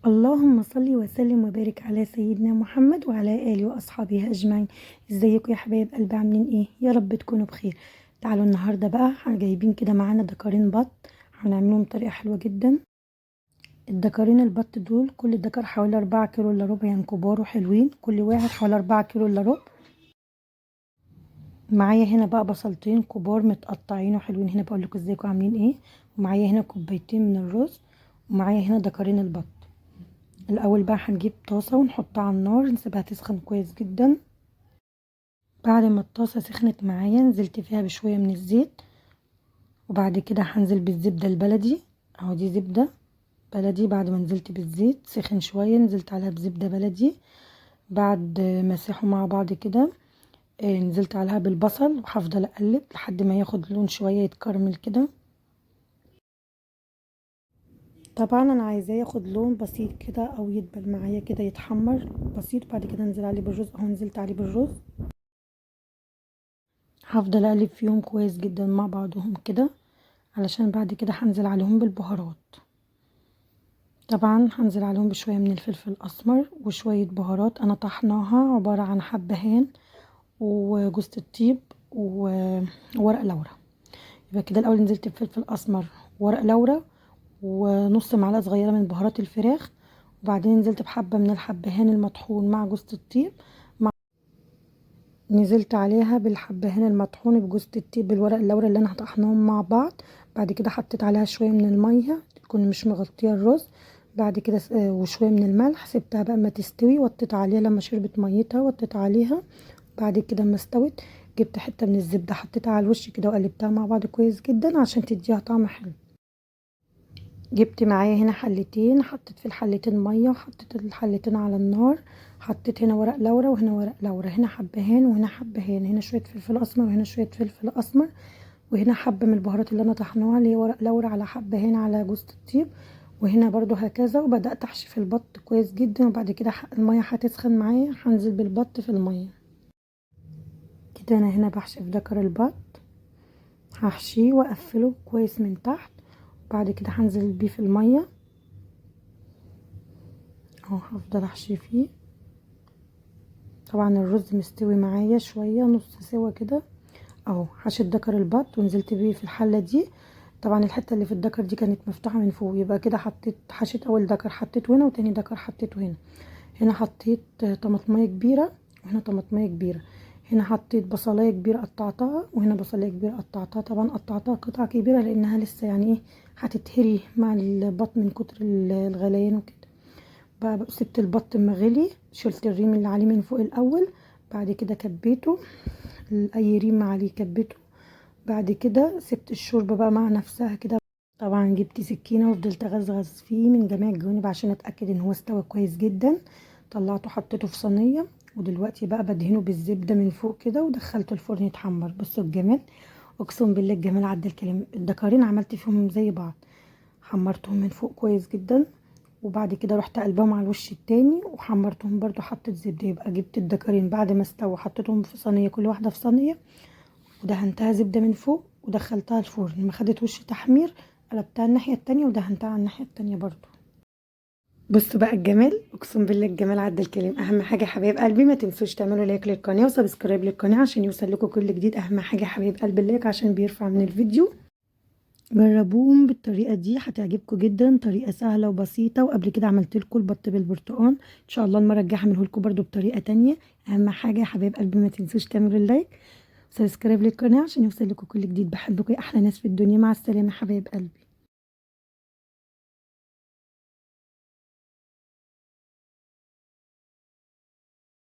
اللهم صل وسلم وبارك على سيدنا محمد وعلى آله وأصحابه أجمعين. ازيكم يا حبايب قلبي، عاملين ايه؟ يا رب تكونوا بخير. تعالوا النهارده بقى جايبين كده معانا دكارين بط، هنعملهم بطريقة حلوة جدا. الدكارين البط دول كل دكر حوالي 4 كيلو الا ربع، يعني كبار وحلوين، كل واحد حوالي 4 كيلو الا ربع. معايا هنا بقى بصلتين كبار متقطعين وحلوين، هنا بقول لكم ازيكم عاملين ايه. ومعايا هنا كوبايتين من الرز، ومعايا هنا دكارين البط. الاول بقى هنجيب طاسه ونحطها على النار، نسيبها تسخن كويس جدا. بعد ما الطاسه سخنت معايا نزلت فيها بشويه من الزيت، وبعد كده هنزل بالزبده البلدي. اهو دي زبده بلدي. بعد ما نزلت بالزيت سخن شويه نزلت عليها بزبده بلدي. بعد ما سيحوا مع بعض كده نزلت عليها بالبصل، وهفضل اقلب لحد ما ياخد لون شويه يتكرمل كده. طبعا انا عايزاه ياخد لون بسيط كده او يدبل معايا كده، يتحمر بسيط. بعد كده انزل عليه بالرز، اهو نزلت عليه بالرز. هفضل اقلب فيهم كويس جدا مع بعضهم كده، علشان بعد كده هنزل عليهم بالبهارات. طبعا هنزل عليهم بشوية من الفلفل الاسمر وشوية بهارات انا طحناها، عبارة عن حبهان وجوز الطيب وورق لورا. يبقى كده الاول نزلت بفلفل اسمر، ورق لورا، ونص معلقة صغيرة من بهارات الفراخ. وبعدين نزلت بحبة من الحبهان المطحون مع جوز الطيب. نزلت عليها بالحبهان المطحون بجوز الطيب بالورق اللورا اللي انا هطحناهم مع بعض. بعد كده حطيت عليها شويه من الميه تكون مش مغطيه الرز. بعد كده وشويه من الملح، سبتها بقى ما تستوي، وطيت عليها لما شربت ميتها وطيت عليها. بعد كده ما استوت جبت حته من الزبده حطيتها على الوش كده وقلبتها مع بعض كويس جدا عشان تديها طعم حلو. جبت معايا هنا حلتين، حطيت في الحلتين ميه وحطيت الحلتين على النار. حطيت هنا ورق لورا وهنا ورق لورا، هنا حبهان وهنا حبهان، هنا شويه فلفل اسمر وهنا شويه فلفل اسمر، وهنا حبه من البهارات اللي انا طحناها اللي هي ورق لورا على حبهان على جوز الطيب، وهنا برضو هكذا. وبدات احشي في البط كويس جدا. وبعد كده الميه هتسخن معايا، هنزل بالبط في الميه كده. انا هنا بحشي في دكر البط، هحشيه واقفله كويس من تحت. بعد كده هنزل بيه في الميه اهو، هفضل احشي فيه. طبعا الرز مستوي معايا شويه نص سوا كده اهو. حشيت دكر البط ونزلت بيه في الحله دي. طبعا الحته اللي في الدكر دي كانت مفتوحه من فوق، يبقى كده حشيت اول دكر حطيته هنا، وتاني دكر حطيته هنا. هنا حطيت طماطميه كبيره، وهنا طماطميه كبيره. هنا حطيت بصلايه كبيره قطعتها، وهنا بصلايه كبيره قطعتها. طبعا قطعتها قطع كبيره لانها لسه يعني ايه هتتهري مع البط من كتر الغليان وكده. بقى سبت البط اما غلي، شلت الريم اللي عليه من فوق الاول. بعد كده كبيته، اي ريم عليه كبيته. بعد كده سبت الشوربه بقى مع نفسها كده. طبعا جبت سكينه وفضلت اغزغز فيه من جميع الجوانب عشان اتاكد ان هو استوى كويس جدا. طلعته حطيته في صينيه، ودلوقتي بقى بدهنه بالزبده من فوق كده ودخلته الفرن يتحمر. بصوا الجمال، اقسم بالله الجمال عدى الكلام. الدكارين عملت فيهم زي بعض، حمرتهم من فوق كويس جدا. وبعد كده رحت قلبهم على الوش التاني وحمرتهم برضو، حطيت زبده. يبقى جبت الدكارين بعد ما استوى حطيتهم في صينيه، كل واحده في صينيه، ودهنتها زبده من فوق ودخلتها الفرن. لما خدت وش تحمير قلبتها الناحيه التانية ودهنتها على الناحيه التانية برضو. بصوا بقى الجمال، اقسم بالله الجمال عدى الكلام. اهم حاجه يا حبايب قلبي ما تنسوش تعملوا لايك للقناه وسبسكرايب للقناه عشان يوصل لكم كل جديد. اهم حاجه يا حبايب قلبي اللايك عشان بيرفع من الفيديو. جربوهم بالطريقه دي هتعجبكم جدا، طريقه سهله وبسيطه. وقبل كده عملت لكم البط بالبرتقال، ان شاء الله المره الجايه هعمله لكم برده بطريقه تانية. اهم حاجه يا حبايب قلبي ما تنسوش تعملوا اللايك وسبسكرايب للقناه عشان يوصل لكم كل جديد. بحبكم يا احلى ناس في الدنيا. مع السلامه حبايب قلبي.